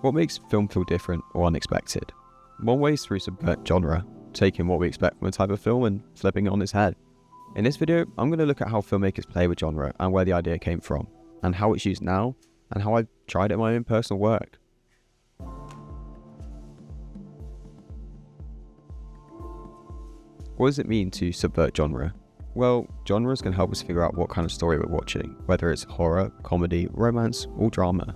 What makes film feel different or unexpected? One way is through subvert genre, taking what we expect from a type of film and flipping it on its head. In this video, I'm going to look at how filmmakers play with genre and where the idea came from, and how it's used now, and how I've tried it in my own personal work. What does it mean to subvert genre? Well, genres can help us figure out what kind of story we're watching, whether it's horror, comedy, romance, or drama.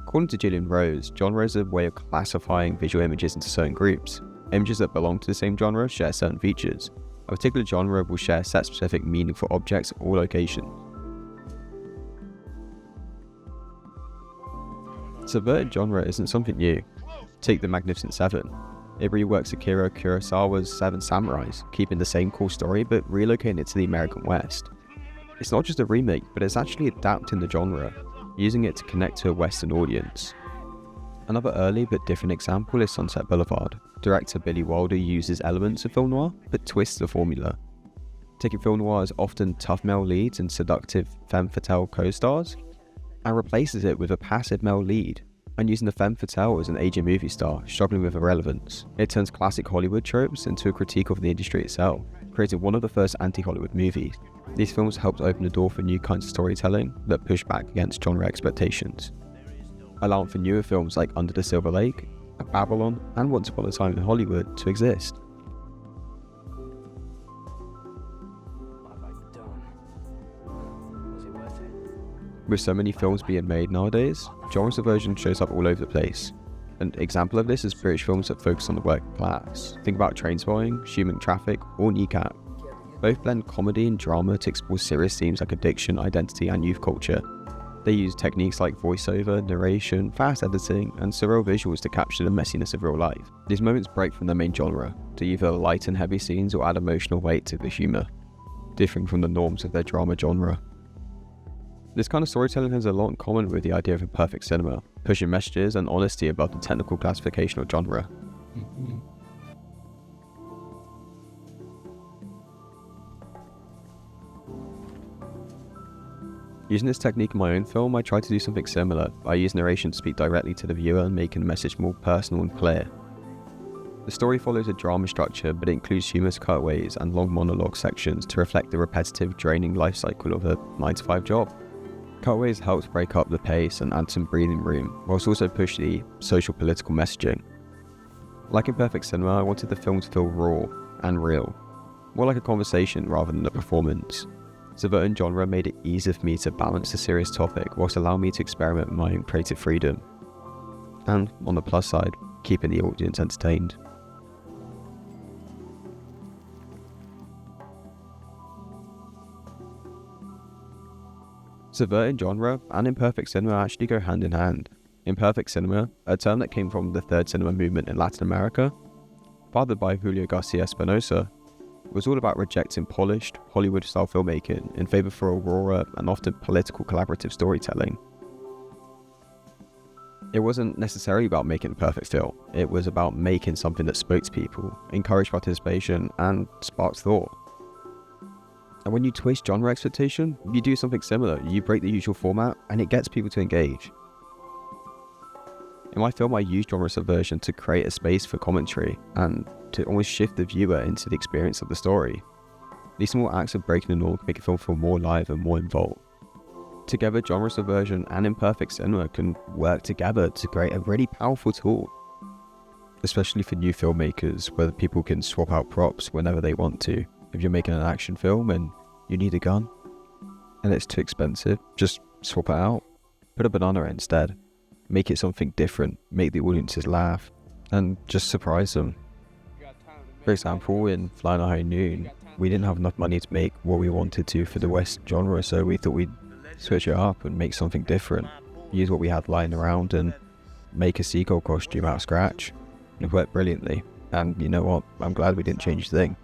According to Gillian Rose, genre is a way of classifying visual images into certain groups. Images that belong to the same genre share certain features. A particular genre will share set-specific meaning for objects or locations. Subverted genre isn't something new. Take The Magnificent Seven. It reworks Akira Kurosawa's Seven Samurais, keeping the same core story but relocating it to the American West. It's not just a remake, but it's actually adapting the genre, using it to connect to a Western audience. Another early but different example is Sunset Boulevard. Director Billy Wilder uses elements of film noir, but twists the formula. Taking film noir's often tough male leads and seductive femme fatale co-stars, and replaces it with a passive male lead, and using the femme fatale as an aging movie star struggling with irrelevance. It turns classic Hollywood tropes into a critique of the industry itself, creating one of the first anti-Hollywood movies. These films helped open the door for new kinds of storytelling that push back against genre expectations, allowing for newer films like Under the Silver Lake, Babylon, and Once Upon a Time in Hollywood to exist. With so many films being made nowadays, genre subversion shows up all over the place. An example of this is British films that focus on the working class. Think about Trainspotting, Human Traffic, or Kneecap. Both blend comedy and drama to explore serious themes like addiction, identity, and youth culture. They use techniques like voiceover, narration, fast editing, and surreal visuals to capture the messiness of real life. These moments break from their main genre to either lighten heavy scenes or add emotional weight to the humour, differing from the norms of their drama genre. This kind of storytelling has a lot in common with the idea of imperfect cinema, pushing messages and honesty above the technical classification of genre. Using this technique in my own film, I tried to do something similar. I use narration to speak directly to the viewer and making the message more personal and clear. The story follows a drama structure, but it includes humorous cutaways and long monologue sections to reflect the repetitive, draining life cycle of a 9-to-5 job. Cutaways helped break up the pace and add some breathing room, whilst also push the social political messaging. Like Imperfect Cinema, I wanted the film to feel raw and real, more like a conversation rather than a performance. Subverting genre made it easier for me to balance the serious topic whilst allowing me to experiment with my own creative freedom. And, on the plus side, keeping the audience entertained. Subverting genre and imperfect cinema actually go hand in hand. Imperfect cinema, a term that came from the third cinema movement in Latin America, fathered by Julio Garcia Espinosa, was all about rejecting polished, Hollywood-style filmmaking in favour for aurora and often political collaborative storytelling. It wasn't necessarily about making a perfect film, it was about making something that spoke to people, encouraged participation, and sparked thought. And when you twist genre expectation, you do something similar. You break the usual format, and it gets people to engage. In my film, I use genre subversion to create a space for commentary, and to almost shift the viewer into the experience of the story. These small acts of breaking the norm make a film feel more alive and more involved. Together, genre subversion and imperfect cinema can work together to create a really powerful tool, especially for new filmmakers, where people can swap out props whenever they want to. If you're making an action film and you need a gun, and it's too expensive, just swap it out. Put a banana in it instead. Make it something different, make the audiences laugh, and just surprise them. For example, in Flying a High Noon, we didn't have enough money to make what we wanted to for the West genre, so we thought we'd switch it up and make something different. Use what we had lying around and make a seagull costume out of scratch. It worked brilliantly, and you know what, I'm glad we didn't change a thing.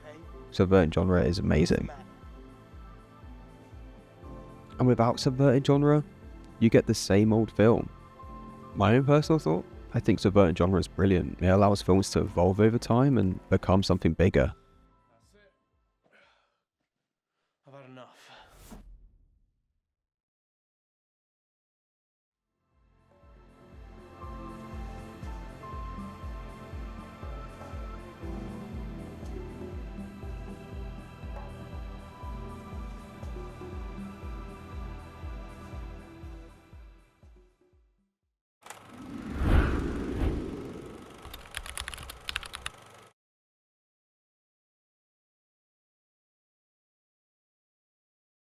Subverting genre is amazing. And without subverting genre, you get the same old film. My own personal thought, I think subverting genre is brilliant. It allows films to evolve over time and become something bigger. I've had enough.